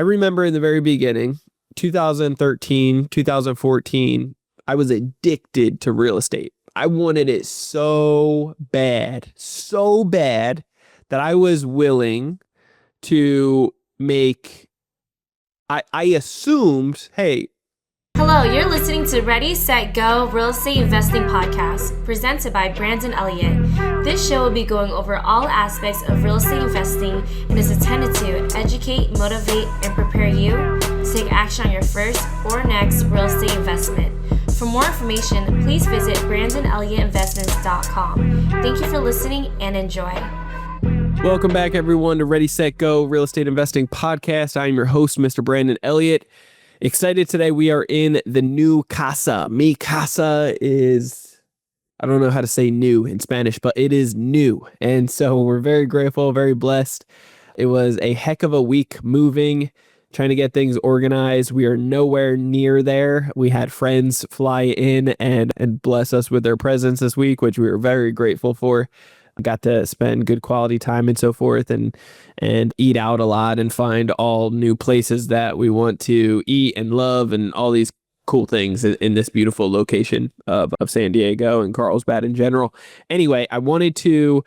I remember in the very beginning, 2013, 2014, I was addicted to real estate. I wanted it so bad that I was willing to make, I assumed, hey. Hello, you're listening to Ready, Set, Go Real Estate Investing Podcast, presented by Brandon Elliott. This show will be going over all aspects of real estate investing and is intended to educate, motivate, and prepare you to take action on your first or next real estate investment. For more information, please visit BrandonElliottInvestments.com. Thank you for listening and enjoy. Welcome back, everyone, to Ready, Set, Go Real Estate Investing Podcast. I'm your host, Mr. Brandon Elliott. Excited today. We are in the new casa. Mi casa is, I don't know how to say new in Spanish, but it is new. And so we're very grateful, very blessed. It was a heck of a week moving, trying to get things organized. We are nowhere near there. We had friends fly in and bless us with their presence this week, which we were very grateful for. Got to spend good quality time and so forth, and eat out a lot and find all new places that we want to eat and love and all these cool things in this beautiful location of San Diego and Carlsbad in general. Anyway, I wanted to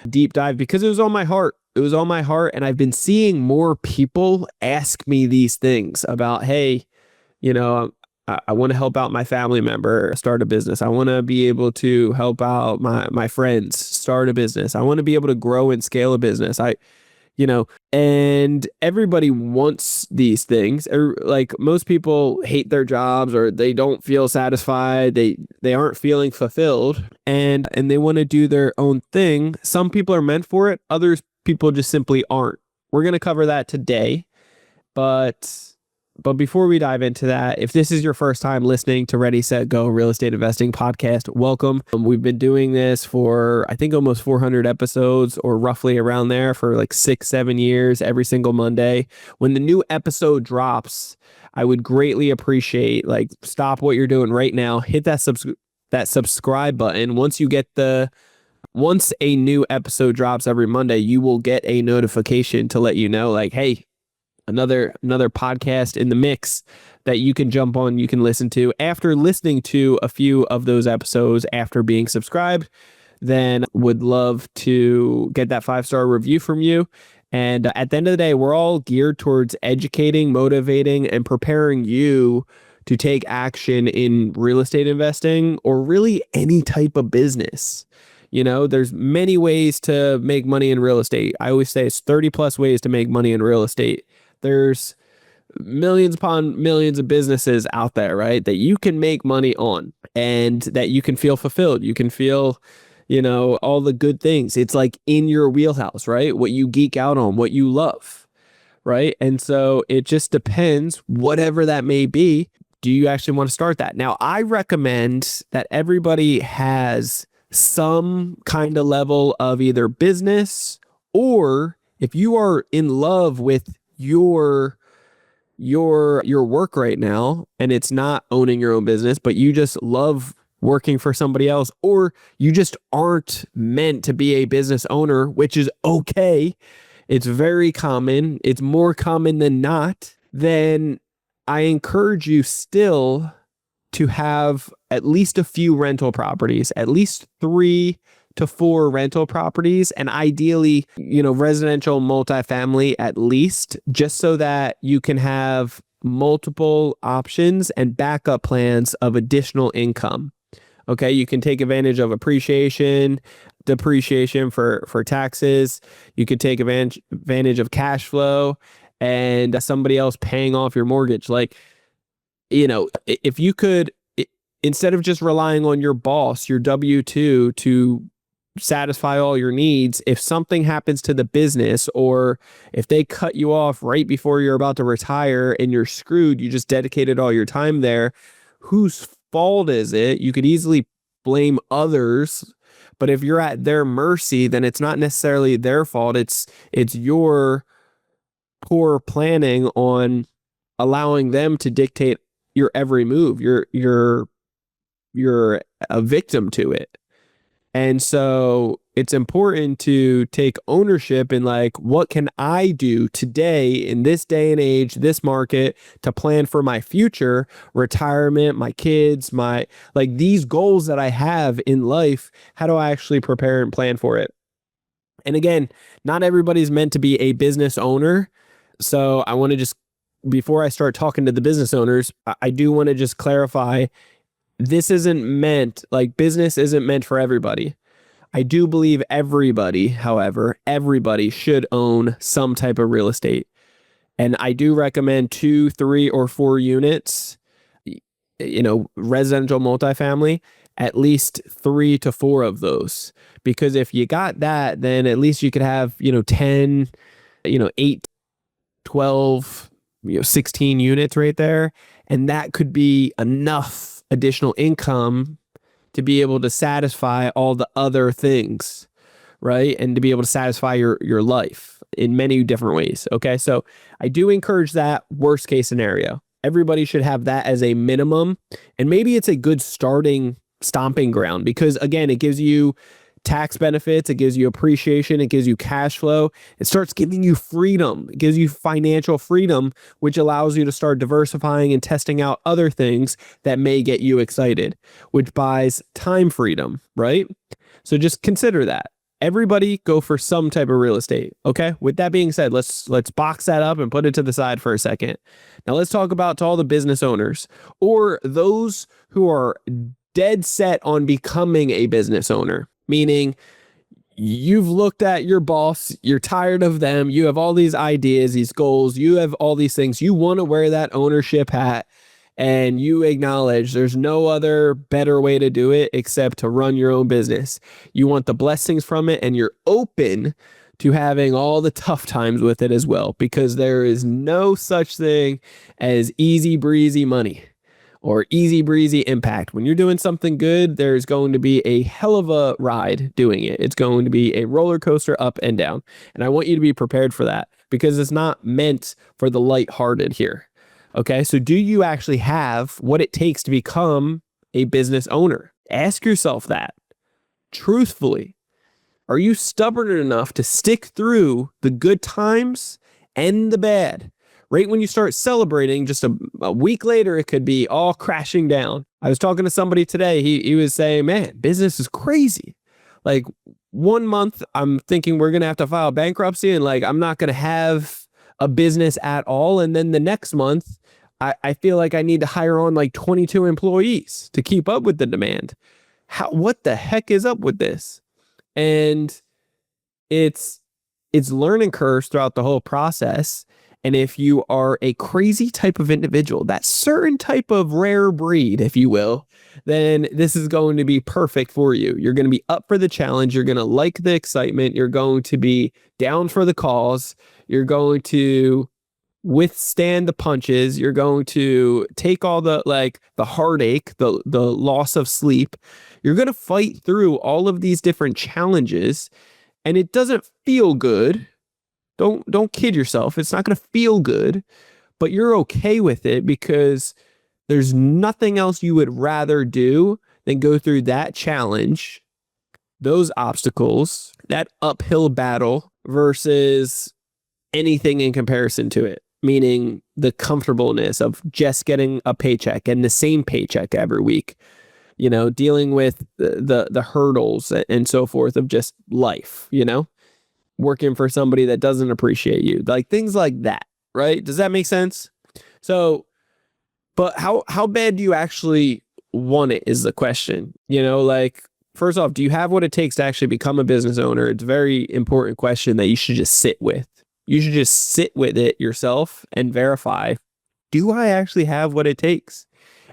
deep dive because it was on my heart. It was on my heart, and I've been seeing more people ask me these things about, hey, I want to help out my family member start a business. I want to be able to help out my friends start a business. I want to be able to grow and scale a business. And everybody wants these things. Like, most people hate their jobs, or they don't feel satisfied. They aren't feeling fulfilled, and they want to do their own thing. Some people are meant for it. Others people just simply aren't. We're going to cover that today, but before we dive into that, if this is your first time listening to Ready, Set, Go Real Estate Investing Podcast, welcome. We've been doing this for, I think, almost 400 episodes, or roughly around there, for like 6-7 years, every single Monday. When the new episode drops, I would greatly appreciate, stop what you're doing right now, hit that subscribe button. Once a new episode drops every Monday, you will get a notification to let you know, hey, another podcast in the mix that you can jump on, you can listen to. After listening to a few of those episodes, after being subscribed, then would love to get that 5-star review from you. And at the end of the day, we're all geared towards educating, motivating, and preparing you to take action in real estate investing, or really any type of business. There's many ways to make money in real estate. I always say it's 30 plus ways to make money in real estate. There's millions upon millions of businesses out there, right, that you can make money on, and that you can feel fulfilled. You can feel, all the good things. It's like in your wheelhouse, right? What you geek out on, what you love, right? And so it just depends, whatever that may be. Do you actually want to start that? Now, I recommend that everybody has some kind of level of either business, or if you are in love with your work right now, and it's not owning your own business, but you just love working for somebody else, or you just aren't meant to be a business owner, which is okay. It's very common. It's more common than not. Then I encourage you still to have at least a few rental properties, at least 3 to 4 rental properties, and ideally, residential multifamily at least, just so that you can have multiple options and backup plans of additional income. Okay, you can take advantage of appreciation, depreciation for taxes. You could take advantage of cash flow and somebody else paying off your mortgage. If you could, instead of just relying on your boss, your W-2 to satisfy all your needs, if something happens to the business, or if they cut you off right before you're about to retire and you're screwed, you just dedicated all your time there, whose fault is it? You could easily blame others, but if you're at their mercy, then it's not necessarily their fault. It's your poor planning on allowing them to dictate your every move. You're a victim to it. And so it's important to take ownership in like, what can I do today in this day and age, this market, to plan for my future, retirement, my kids, my like these goals that I have in life. How do I actually prepare and plan for it? And again, not everybody's meant to be a business owner. So I want to just, before I start talking to the business owners, I do want to just clarify, this isn't meant, like business isn't meant for everybody. I do believe everybody, however, everybody should own some type of real estate. And I do recommend 2, 3, or 4 units, residential multifamily, at least 3 to 4 of those. Because if you got that, then at least you could have, 10, 8, 12, 16 units right there. And that could be enough additional income to be able to satisfy all the other things, right? And to be able to satisfy your life in many different ways. Okay. So I do encourage that worst case scenario. Everybody should have that as a minimum. And maybe it's a good stomping ground, because again, it gives you tax benefits, it gives you appreciation, it gives you cash flow, it starts giving you freedom, it gives you financial freedom, which allows you to start diversifying and testing out other things that may get you excited, which buys time freedom, right? So just consider that. Everybody go for some type of real estate. Okay. With that being said, let's box that up and put it to the side for a second. Now let's talk about to all the business owners or those who are dead set on becoming a business owner. Meaning you've looked at your boss, you're tired of them, you have all these ideas, these goals, you have all these things, you want to wear that ownership hat, and you acknowledge there's no other better way to do it except to run your own business. You want the blessings from it, and you're open to having all the tough times with it as well, because there is no such thing as easy breezy money or easy breezy impact. When you're doing something good, there's going to be a hell of a ride doing it. It's going to be a roller coaster up and down. And I want you to be prepared for that, because it's not meant for the lighthearted here. Okay. So do you actually have what it takes to become a business owner? Ask yourself that truthfully. Are you stubborn enough to stick through the good times and the bad? Right when you start celebrating, just a week later, it could be all crashing down. I was talking to somebody today. He was saying, man, business is crazy. Like 1 month, I'm thinking we're going to have to file bankruptcy and like I'm not going to have a business at all. And then the next month, I feel like I need to hire on like 22 employees to keep up with the demand. What the heck is up with this? And it's learning curves throughout the whole process. And if you are a crazy type of individual, that certain type of rare breed, if you will, then this is going to be perfect for you. You're going to be up for the challenge. You're going to like the excitement. You're going to be down for the cause. You're going to withstand the punches. You're going to take all the heartache, the loss of sleep. You're going to fight through all of these different challenges, and it doesn't feel good. Don't kid yourself. It's not going to feel good, but you're okay with it because there's nothing else you would rather do than go through that challenge, those obstacles, that uphill battle versus anything in comparison to it. Meaning the comfortableness of just getting a paycheck and the same paycheck every week, dealing with the hurdles and so forth of just life, working for somebody that doesn't appreciate you, like things like that, right? Does that make sense? So, but how bad do you actually want it is the question, first off, do you have what it takes to actually become a business owner? It's a very important question that you should just sit with. You should just sit with it yourself and verify, do I actually have what it takes?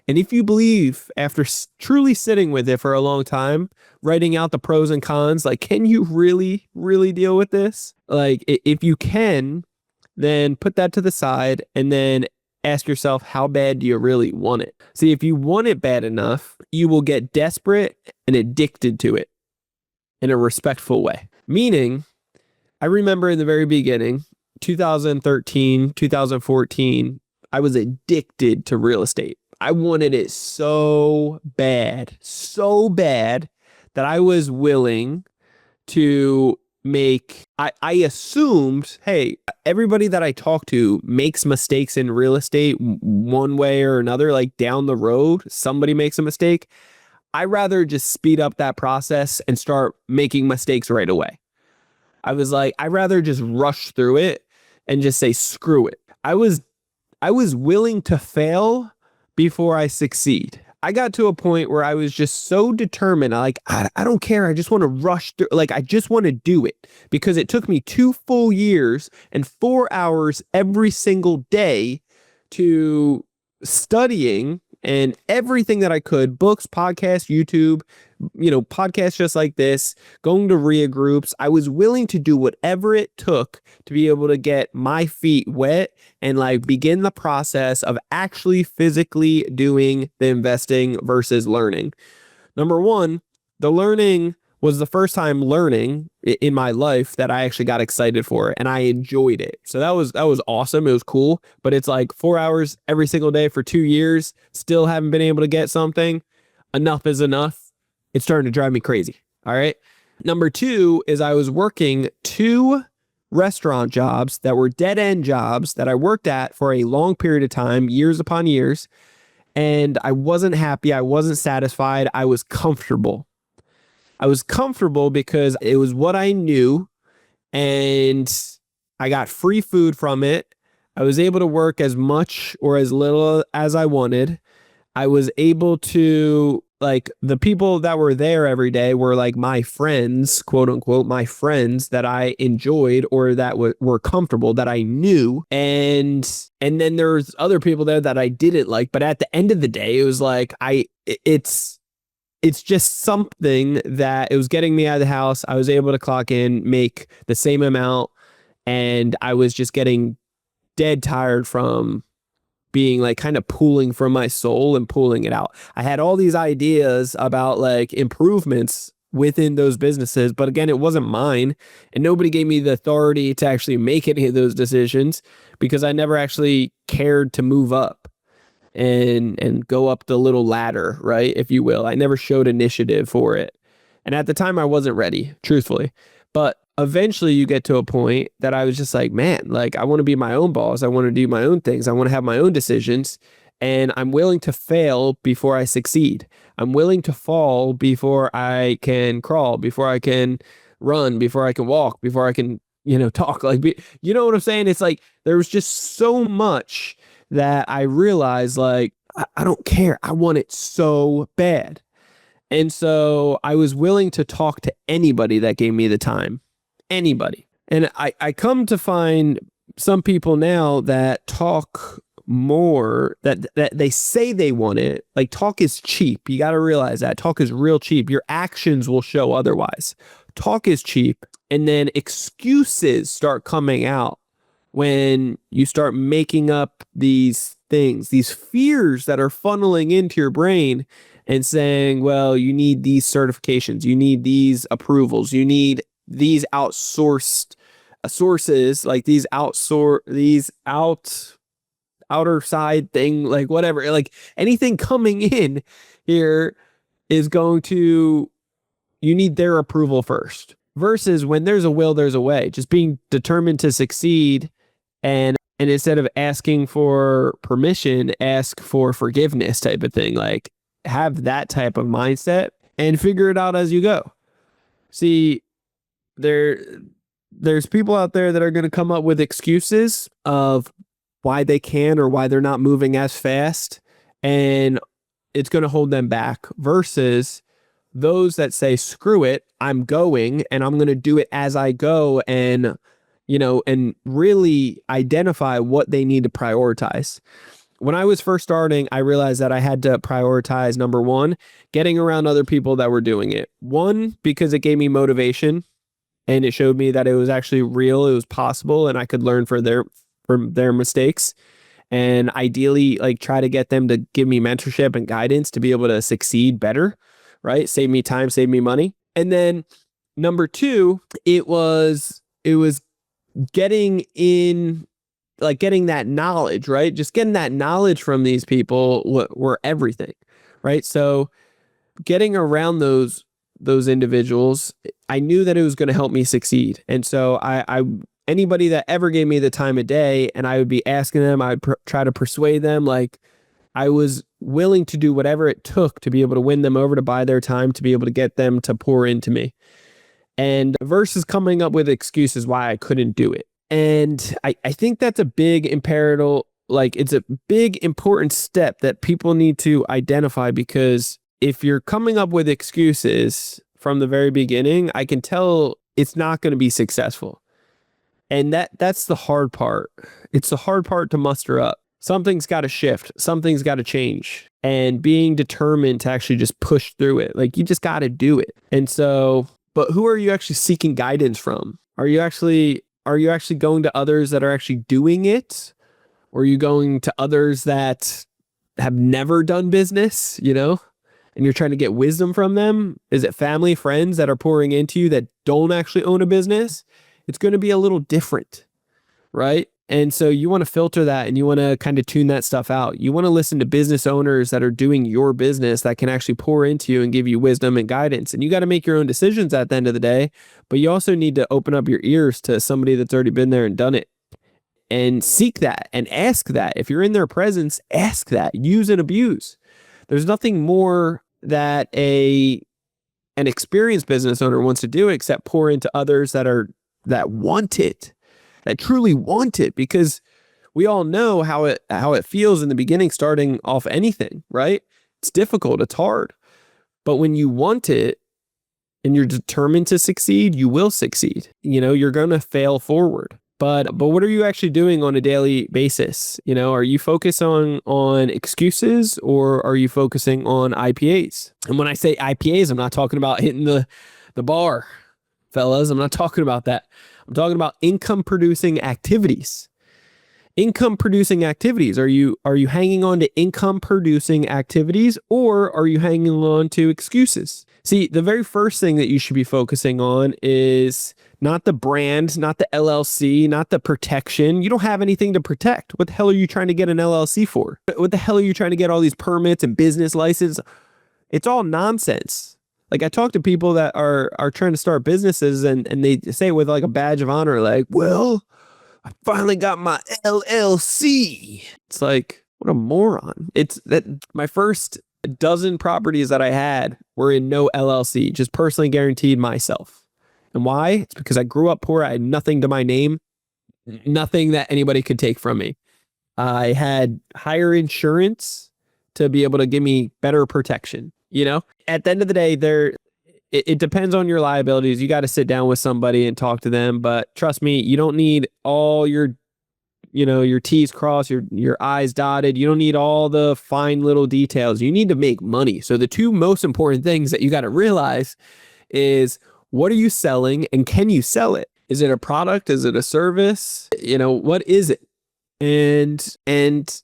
And if you believe after truly sitting with it for a long time, writing out the pros and cons, like, can you really, really deal with this? Like, if you can, then put that to the side and then ask yourself, how bad do you really want it? See, if you want it bad enough, you will get desperate and addicted to it in a respectful way. Meaning, I remember in the very beginning, 2013, 2014, I was addicted to real estate. I wanted it so bad that I was willing to make, I assumed, hey, everybody that I talk to makes mistakes in real estate one way or another, like down the road, somebody makes a mistake. I rather just speed up that process and start making mistakes right away. I was like, I'd rather just rush through it and just say, screw it. I was willing to fail before I succeed. I got to a point where I was just so determined. I don't care. I just want to rush through. Like, I just want to do it because it took me 2 full years and 4 hours every single day to studying and everything that I could, books, podcasts, YouTube, podcasts just like this, going to RIA groups. I was willing to do whatever it took to be able to get my feet wet and like begin the process of actually physically doing the investing versus learning. Number one, the learning was the first time learning in my life that I actually got excited for and I enjoyed it. So that was awesome. It was cool, but it's like 4 hours every single day for 2 years. Still haven't been able to get something. Enough is enough. It's starting to drive me crazy. All right. Number two is I was working 2 restaurant jobs that were dead end jobs that I worked at for a long period of time, years upon years. And I wasn't happy. I wasn't satisfied. I was comfortable. Because it was what I knew and I got free food from it. I was able to work as much or as little as I wanted. I was able to, like, the people that were there every day were like my friends, quote unquote, my friends that I enjoyed or that were comfortable, that I knew. And then there's other people there that I didn't like. But at the end of the day, it was like, it's just something that it was getting me out of the house. I was able to clock in, make the same amount, and I was just getting dead tired from being like kind of pulling from my soul and pulling it out. I had all these ideas about like improvements within those businesses, but again, it wasn't mine and nobody gave me the authority to actually make any of those decisions because I never actually cared to move up and go up the little ladder, right? If you will. I never showed initiative for it. And at the time I wasn't ready, truthfully. But eventually you get to a point that I was just like, man, like I want to be my own boss. I want to do my own things. I want to have my own decisions. And I'm willing to fail before I succeed. I'm willing to fall before I can crawl, before I can run, before I can walk, before I can, talk. Like, you know what I'm saying? It's like there was just so much that I realized, like, I don't care. I want it so bad. And so I was willing to talk to anybody that gave me the time. Anybody. And I come to find some people now that talk more, that they say they want it. Like, talk is cheap. You got to realize that. Talk is real cheap. Your actions will show otherwise. Talk is cheap. And then excuses start coming out when you start making up these things, these fears that are funneling into your brain and saying, well, you need these certifications, you need these approvals, you need these outsourced sources, like these outer side thing, like whatever, like anything coming in here is going to, you need their approval first. Versus when there's a will, there's a way. Just being determined to succeed. And instead of asking for permission, ask for forgiveness type of thing. Like, have that type of mindset and figure it out as you go. See, there's people out there that are going to come up with excuses of why they can or why they're not moving as fast. And it's going to hold them back versus those that say, screw it, I'm going and I'm going to do it as I go and really identify what they need to prioritize. When I was first starting, I realized that I had to prioritize, number one, getting around other people that were doing it. One, because it gave me motivation and it showed me that it was actually real, it was possible, and I could learn from their mistakes. And ideally, like, try to get them to give me mentorship and guidance to be able to succeed better, right? Save me time, save me money. And then number two, it was getting that knowledge, right? Just getting that knowledge from these people were everything, right? So getting around those those individuals, I knew that it was going to help me succeed. And so I anybody that ever gave me the time of day and I would be asking them, I'd try to persuade them. Like, I was willing to do whatever it took to be able to win them over, to buy their time, to be able to get them to pour into me. And versus coming up with excuses why I couldn't do it. And I think that's a big imperative, like it's a big important step that people need to identify, because if you're coming up with excuses from the very beginning, I can tell it's not going to be successful. And that's the hard part. It's the hard part to muster up. Something's got to shift. Something's got to change. And being determined to actually just push through it. Like, you just got to do it. And so, but who are you actually seeking guidance from? Are you actually going to others that are actually doing it? Or are you going to others that have never done business, and you're trying to get wisdom from them? Is it family, friends that are pouring into you that don't actually own a business? It's going to be a little different, right? And so you want to filter that, and you want to kind of tune that stuff out. You want to listen to business owners that are doing your business that can actually pour into you and give you wisdom and guidance. And you got to make your own decisions at the end of the day, but you also need to open up your ears to somebody that's already been there and done it. And seek that and ask that. If you're in their presence, ask that. Use and abuse. There's nothing more that an experienced business owner wants to do except pour into others that want it, that truly want it, because we all know how it feels in the beginning starting off anything, right? It's difficult, it's hard. But when you want it and you're determined to succeed, you will succeed. You're going to fail forward. But what are you actually doing on a daily basis? Are you focused on excuses, or are you focusing on IPAs? And when I say IPAs, I'm not talking about hitting the bar, fellas. I'm not talking about that. I'm talking about income producing activities. Income producing activities. Are you hanging on to income producing activities, or are you hanging on to excuses? See, the very first thing that you should be focusing on is not the brand, not the LLC, not the protection. You don't have anything to protect. What the hell are you trying to get an LLC for? What the hell are you trying to get all these permits and business license? It's all nonsense. Like, I talk to people that are trying to start businesses, and they say with like a badge of honor, like, well, I finally got my LLC. It's like, what a moron. It's that my first dozen properties that I had were in no LLC, just personally guaranteed myself. And why? It's because I grew up poor. I had nothing to my name, nothing that anybody could take from me. I had higher insurance to be able to give me better protection. At the end of the day, it depends on your liabilities. You got to sit down with somebody and talk to them. But trust me, you don't need all your T's crossed, your I's dotted. You don't need all the fine little details. You need to make money. So the two most important things that you got to realize is, what are you selling, and can you sell it? Is it a product? Is it a service? What is it? And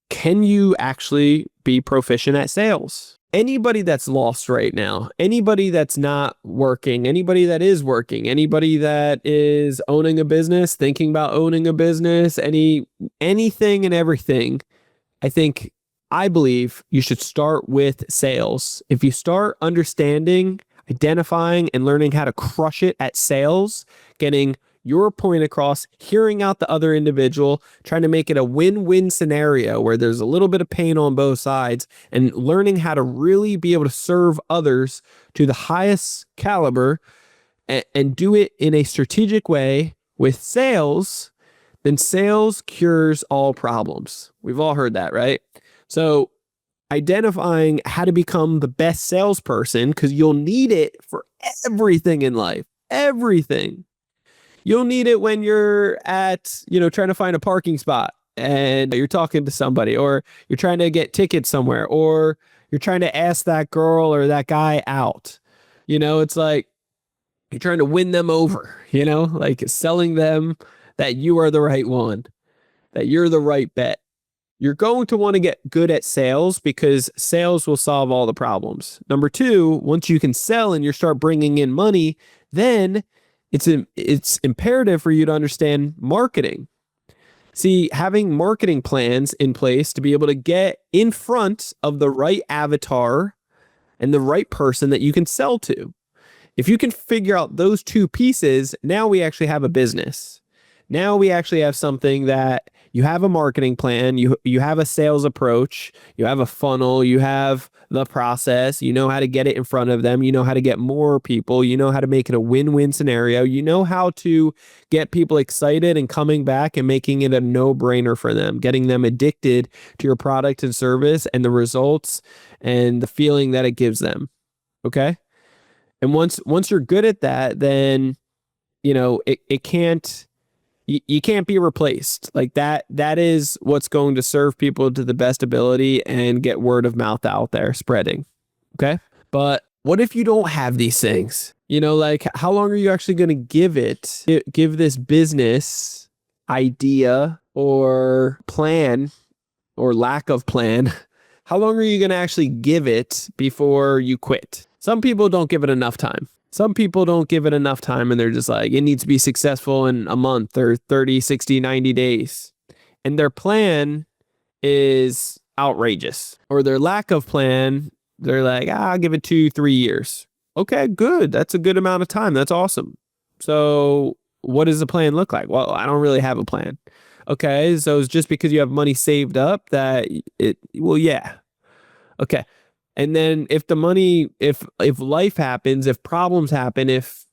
can you actually be proficient at sales? Anybody that's lost right now, anybody that's not working, anybody that is working, anybody that is owning a business, thinking about owning a business, anything and everything, I believe you should start with sales. If you start understanding, identifying, and learning how to crush it at sales, getting your point across, hearing out the other individual, trying to make it a win-win scenario where there's a little bit of pain on both sides, and learning how to really be able to serve others to the highest caliber and do it in a strategic way with sales, then sales cures all problems. We've all heard that, right? So identifying how to become the best salesperson, because you'll need it for everything in life, everything. You'll need it when you're at, trying to find a parking spot and you're talking to somebody, or you're trying to get tickets somewhere, or you're trying to ask that girl or that guy out. It's like you're trying to win them over, like selling them that you are the right one, that you're the right bet. You're going to want to get good at sales, because sales will solve all the problems. Number two, once you can sell and you start bringing in money, then it's imperative for you to understand marketing. See, having marketing plans in place to be able to get in front of the right avatar and the right person that you can sell to. If you can figure out those two pieces, now we actually have a business. Now we actually have something that you have a marketing plan, you have a sales approach, you have a funnel, you have the process, you know how to get it in front of them, you know how to get more people, you know how to make it a win-win scenario, you know how to get people excited and coming back and making it a no-brainer for them, getting them addicted to your product and service and the results and the feeling that it gives them. Okay? And once you're good at that, then it can't you can't be replaced. Like that is what's going to serve people to the best ability and get word of mouth out there spreading. Okay? But what if you don't have these things? Like how long are you actually going to give this business idea or plan or lack of plan? How long are you going to actually give it before you quit? Some people don't give it enough time. Some people don't give it enough time and they're just like, it needs to be successful in a month or 30, 60, 90 days. And their plan is outrageous. Or their lack of plan, they're like, I'll give it 2-3 years. Okay, good. That's a good amount of time. That's awesome. So what does the plan look like? Well, I don't really have a plan. Okay, so it's just because you have money saved up that yeah. Okay. And then if life happens, if problems happen, if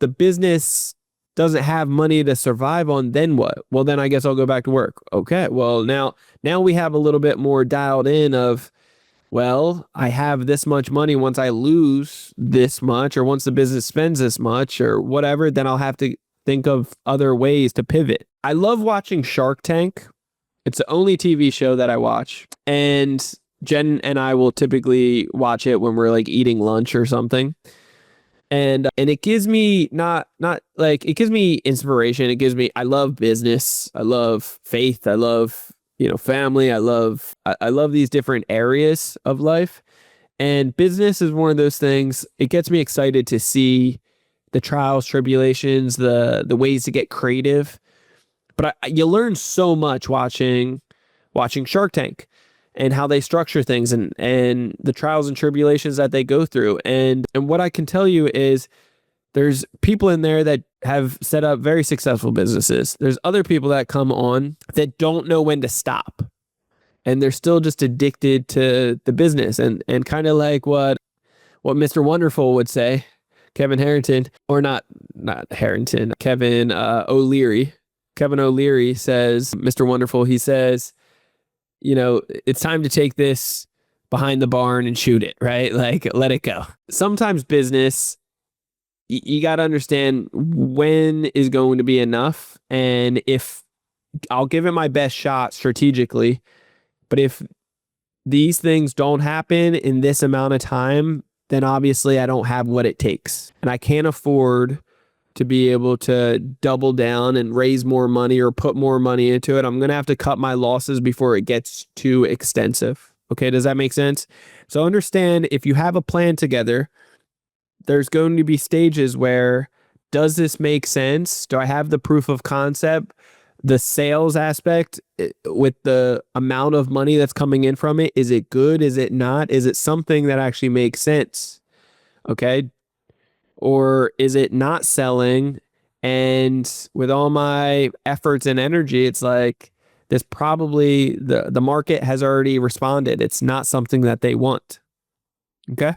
the business doesn't have money to survive on, then what? Well, then I guess I'll go back to work. Okay. Well, now we have a little bit more dialed in of, well, I have this much money. Once I lose this much, or once the business spends this much or whatever, then I'll have to think of other ways to pivot. I love watching Shark Tank. It's the only TV show that I watch. And Jen and I will typically watch it when we're like eating lunch or something. And it gives me it gives me inspiration. I love business. I love faith. I love, family. I love these different areas of life. And business is one of those things. It gets me excited to see the trials, tribulations, the ways to get creative. But you learn so much watching Shark Tank and how they structure things and the trials and tribulations that they go through. And what I can tell you is there's people in there that have set up very successful businesses. There's other people that come on that don't know when to stop. And they're still just addicted to the business and kind of like what Mr. Wonderful would say, Kevin Harrington, or not Harrington, Kevin O'Leary. Kevin O'Leary says, Mr. Wonderful, he says, it's time to take this behind the barn and shoot it, right? Like, let it go. Sometimes business, you got to understand when is going to be enough. And if I'll give it my best shot strategically, but if these things don't happen in this amount of time, then obviously I don't have what it takes. And I can't afford to be able to double down and raise more money or put more money into it. I'm going to have to cut my losses before it gets too extensive. Okay, does that make sense? So understand, if you have a plan together, there's going to be stages where, does this make sense? Do I have the proof of concept? The sales aspect with the amount of money that's coming in from it, is it good? Is it not? Is it something that actually makes sense? Okay. Or is it not selling? And with all my efforts and energy, it's like, this probably, the market has already responded. It's not something that they want. Okay.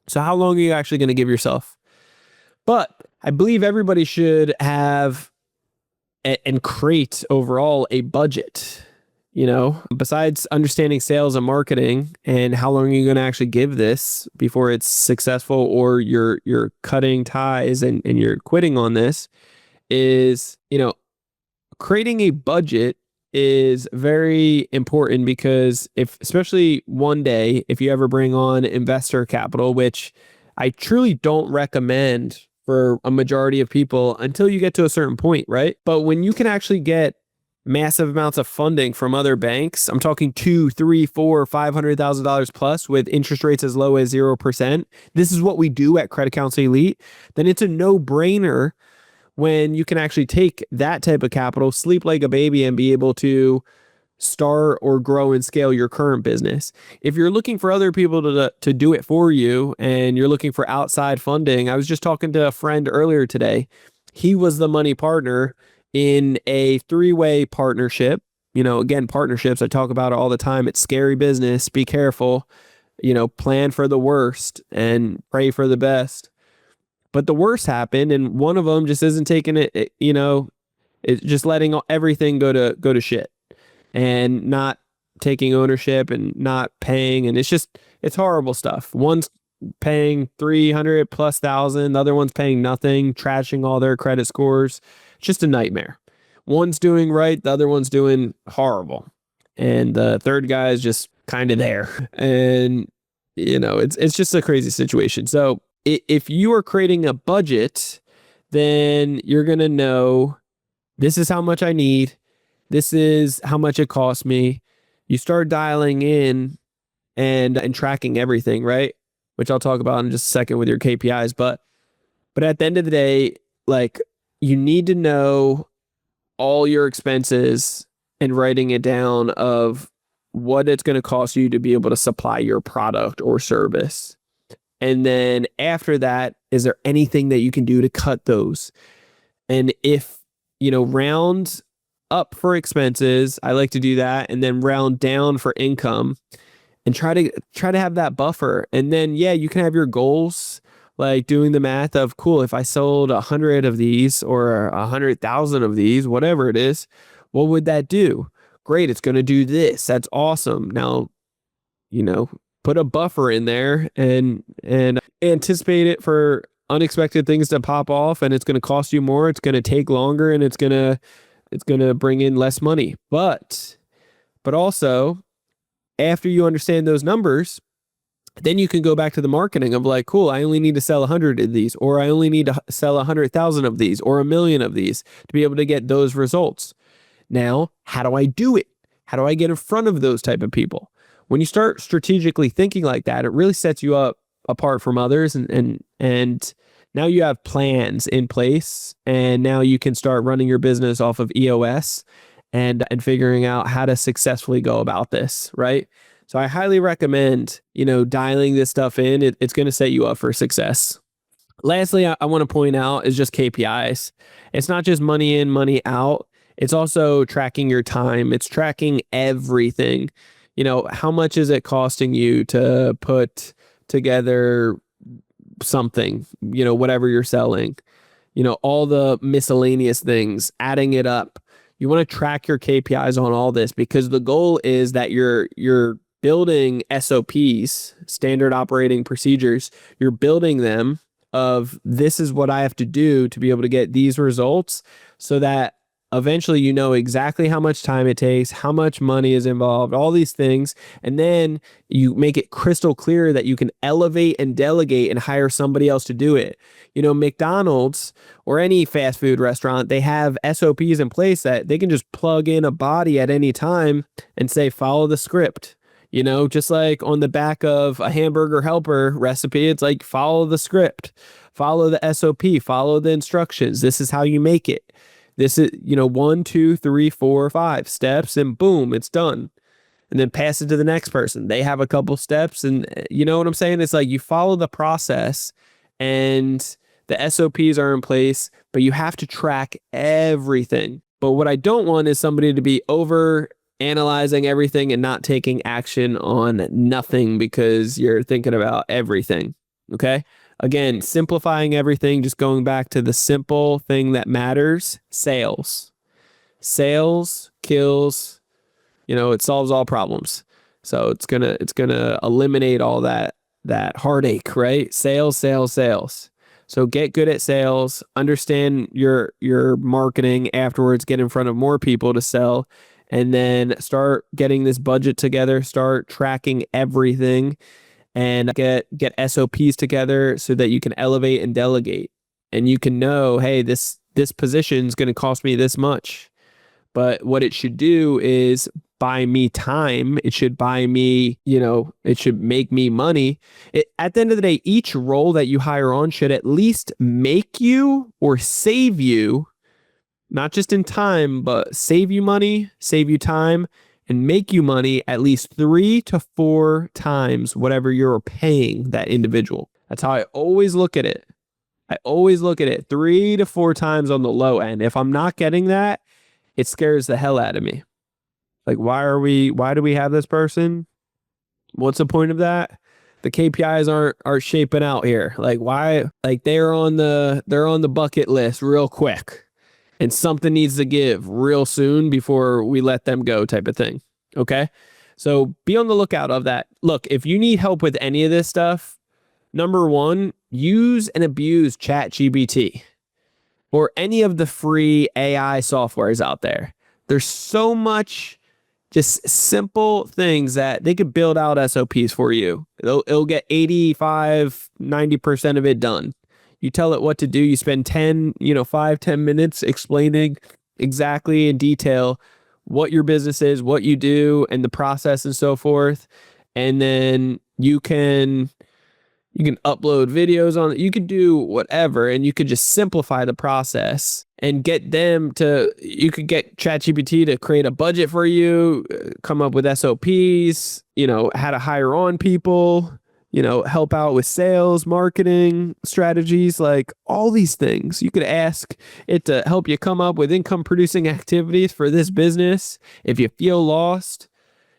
So how long are you actually going to give yourself? But I believe everybody should have and create overall a budget. Besides understanding sales and marketing and how long are you going to actually give this before it's successful, or you're cutting ties and you're quitting on this, is, creating a budget is very important, because especially one day, if you ever bring on investor capital, which I truly don't recommend for a majority of people until you get to a certain point, right? But when you can actually get massive amounts of funding from other banks, I'm talking $2, $3, $4, $500,000 plus, with interest rates as low as 0%. This is what we do at Credit Counsel Elite. Then it's a no-brainer when you can actually take that type of capital, sleep like a baby, and be able to start or grow and scale your current business. If you're looking for other people to do it for you and you're looking for outside funding, I was just talking to a friend earlier today. He was the money partner in a three-way partnership. Again, partnerships, I talk about it all the time. It's scary business. Be careful. Plan for the worst and pray for the best. But the worst happened, and one of them just isn't taking it's just letting everything go to shit and not taking ownership and not paying. And it's horrible stuff. One's paying 300 plus thousand. The other one's paying nothing, trashing all their credit scores. It's just a nightmare. One's doing right. The other one's doing horrible. And the third guy is just kind of there. And, it's just a crazy situation. So if you are creating a budget, then you're going to know this is how much I need. This is how much it costs me. You start dialing in and tracking everything, right? Which I'll talk about in just a second with your KPIs. But at the end of the day, like, you need to know all your expenses and writing it down of what it's going to cost you to be able to supply your product or service. And then after that, is there anything that you can do to cut those? And if, round up for expenses, I like to do that, and then round down for income and try to have that buffer. And then, you can have your goals, like doing the math of, cool, if I sold 100 of these or 100,000 of these, whatever it is, what would that do? Great. It's going to do this. That's awesome. Now, put a buffer in there and anticipate it for unexpected things to pop off, and it's going to cost you more. It's going to take longer, and it's going to bring in less money. But also, after you understand those numbers, then you can go back to the marketing of like, cool, I only need to sell 100 of these, or I only need to sell 100,000 of these, or 1,000,000 of these to be able to get those results. Now, how do I do it? How do I get in front of those type of people? When you start strategically thinking like that, it really sets you up apart from others, and now you have plans in place, and now you can start running your business off of EOS and figuring out how to successfully go about this, right? So I highly recommend, dialing this stuff in. It's going to set you up for success. Lastly, I want to point out is just KPIs. It's not just money in, money out. It's also tracking your time. It's tracking everything. How much is it costing you to put together something, whatever you're selling, all the miscellaneous things, adding it up. You want to track your KPIs on all this, because the goal is that you're building SOPs, standard operating procedures. You're building them of, this is what I have to do to be able to get these results, so that eventually you know exactly how much time it takes, how much money is involved, all these things. And then you make it crystal clear that you can elevate and delegate and hire somebody else to do it. McDonald's or any fast food restaurant, they have SOPs in place that they can just plug in a body at any time and say, follow the script. Just like on the back of a hamburger helper recipe, it's like, follow the script, follow the SOP, follow the instructions. This is how you make it. This is, 1, 2, 3, 4, 5 steps, and boom, it's done. And then pass it to the next person. They have a couple steps, and you know what I'm saying? It's like you follow the process and the SOPs are in place, but you have to track everything. But what I don't want is somebody to be over analyzing everything and not taking action on nothing because you're thinking about everything. Okay? Again, simplifying everything, just going back to the simple thing that matters, sales. Sales kills, it solves all problems. So it's gonna eliminate all that heartache, right? Sales. So get good at sales, understand your marketing afterwards, get in front of more people to sell, and then start getting this budget together, start tracking everything, and get SOPs together so that you can elevate and delegate. And you can know, hey, this position is going to cost me this much. But what it should do is buy me time. It should buy me, it should make me money. At the end of the day, each role that you hire on should at least make you or save you, not just in time, but save you money, save you time, and make you money at least 3 to 4 times whatever you're paying that individual. That's how I always look at it. I always look at it 3 to 4 times on the low end. If I'm not getting that, it scares the hell out of me. Like, why do we have this person? What's the point of that? The KPIs aren't shaping out here. Like, why? Like, they're on the bucket list real quick, and something needs to give real soon before we let them go, type of thing. Okay? So be on the lookout of that. Look, if you need help with any of this stuff, number one, use and abuse ChatGPT or any of the free AI softwares out there. There's so much just simple things that they could build out SOPs for you. It'll get 85, 90% of it done. You tell it what to do. You spend 5-10 minutes explaining exactly in detail what your business is, what you do, and the process and so forth. And then you can upload videos on it. You could do whatever, and you could just simplify the process and you could get ChatGPT to create a budget for you, come up with SOPs, how to hire on people, help out with sales, marketing strategies, like all these things. You could ask it to help you come up with income producing activities for this business. If you feel lost,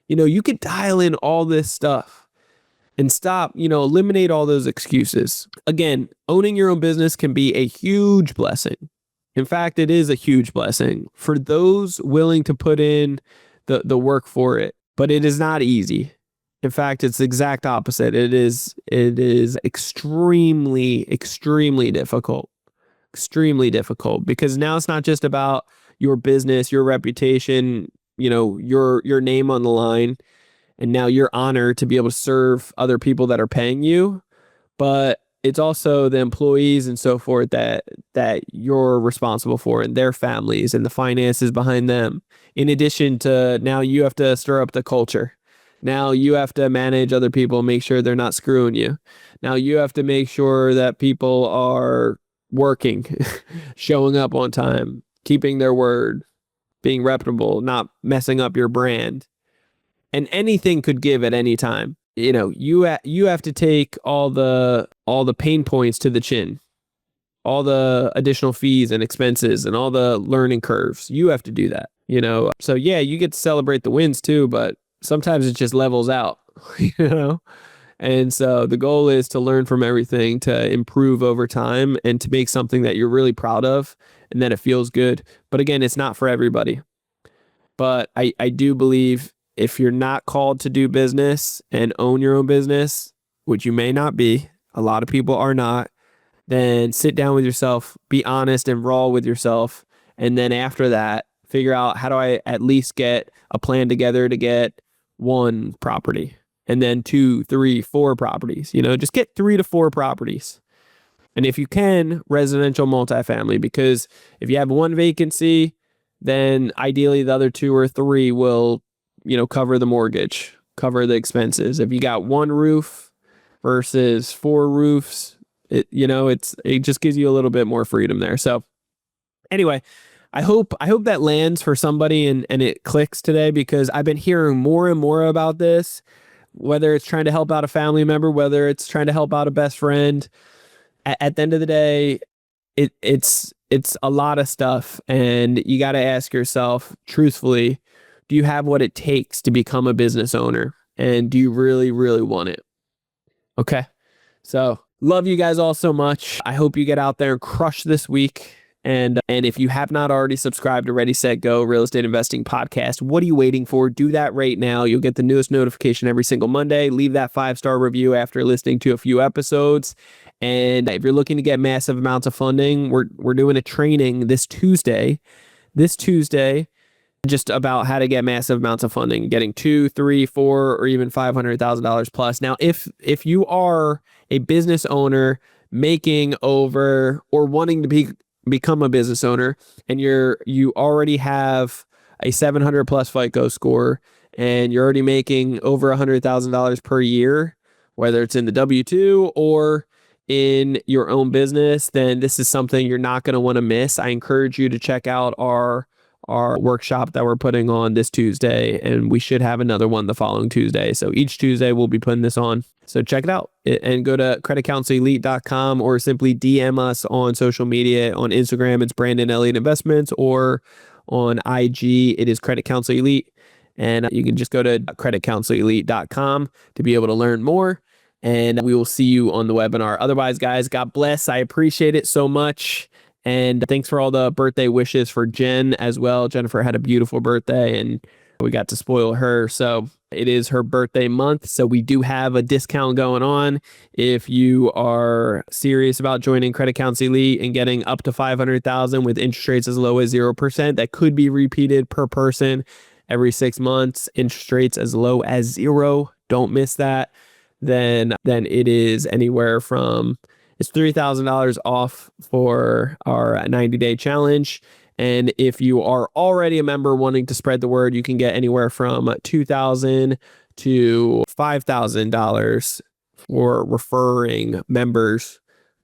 you could dial in all this stuff and stop, eliminate all those excuses. Again, owning your own business can be a huge blessing. In fact, it is a huge blessing for those willing to put in the work for it, but it is not easy. In fact, it's the exact opposite. It is extremely, extremely difficult. Extremely difficult, because now it's not just about your business, your reputation, your name on the line, and now your honor to be able to serve other people that are paying you, but it's also the employees and so forth that you're responsible for, and their families and the finances behind them. In addition to, now you have to stir up the culture. Now you have to manage other people, make sure they're not screwing you. Now you have to make sure that people are working, showing up on time, keeping their word, being reputable, not messing up your brand. And anything could give at any time. You have to take all the pain points to the chin, all the additional fees and expenses and all the learning curves. You have to do that, So yeah, you get to celebrate the wins too, but sometimes it just levels out, And so the goal is to learn from everything, to improve over time, and to make something that you're really proud of and that it feels good. But again, it's not for everybody. But I do believe, if you're not called to do business and own your own business, which you may not be, a lot of people are not, then sit down with yourself, be honest and raw with yourself. And then after that, figure out, how do I at least get a plan together to get 1 property, and then 2, 3, 4 properties, just get 3 to 4 properties. And if you can, residential multifamily, because if you have 1 vacancy, then ideally the other 2 or 3 will cover the mortgage, cover the expenses. If you got 1 roof versus 4 roofs, it just gives you a little bit more freedom there. So anyway, I hope that lands for somebody and it clicks today, because I've been hearing more and more about this, whether it's trying to help out a family member, whether it's trying to help out a best friend. At the end of the day, it's a lot of stuff, and you got to ask yourself truthfully, do you have what it takes to become a business owner? And do you really, really want it? Okay. So love you guys all so much. I hope you get out there and crush this week. And if you have not already subscribed to Ready, Set, Go Real Estate Investing Podcast, what are you waiting for? Do that right now. You'll get the newest notification every single Monday. Leave that 5-star review after listening to a few episodes. And if you're looking to get massive amounts of funding, we're doing a training this Tuesday, just about how to get massive amounts of funding, getting $2, $3, $4, or even $500,000 plus. Now, if you are a business owner making over, or wanting to become a business owner, and you already have a 700 plus FICO score, and you're already making over $100,000 per year, whether it's in the W-2 or in your own business, then this is something you're not going to want to miss. I encourage you to check out our our workshop that we're putting on this Tuesday, and we should have another one the following Tuesday. So each Tuesday we'll be putting this on. So check it out and go to creditcounselelite.com or simply DM us on social media. On Instagram, it's Brandon Elliott Investments, or on IG, it is Credit Counsel Elite. And you can just go to creditcounselelite.com to be able to learn more. And we will see you on the webinar. Otherwise, guys, God bless. I appreciate it so much. And thanks for all the birthday wishes for Jen as well. Jennifer had a beautiful birthday and we got to spoil her. So it is her birthday month. So we do have a discount going on. If you are serious about joining Credit Counsel Elite and getting up to $500,000 with interest rates as low as 0%, that could be repeated per person every 6 months, interest rates as low as 0. Don't miss that. Then it is anywhere from, it's $3,000 off for our 90-day challenge. And if you are already a member wanting to spread the word, you can get anywhere from $2,000 to $5,000 for referring members,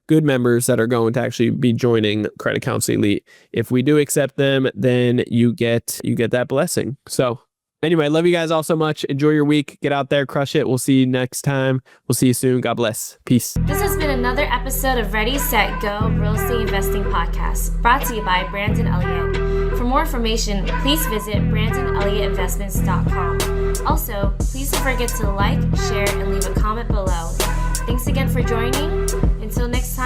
good members that are going to actually be joining Credit Counsel Elite. If we do accept them, then you get that blessing. So anyway, love you guys all so much. Enjoy your week. Get out there, crush it. We'll see you next time. We'll see you soon. God bless. Peace. This has been another episode of Ready, Set, Go Real Estate Investing Podcast, brought to you by Brandon Elliott. For more information, please visit BrandonElliottInvestments.com. Also, please don't forget to like, share, and leave a comment below. Thanks again for joining. Until next time.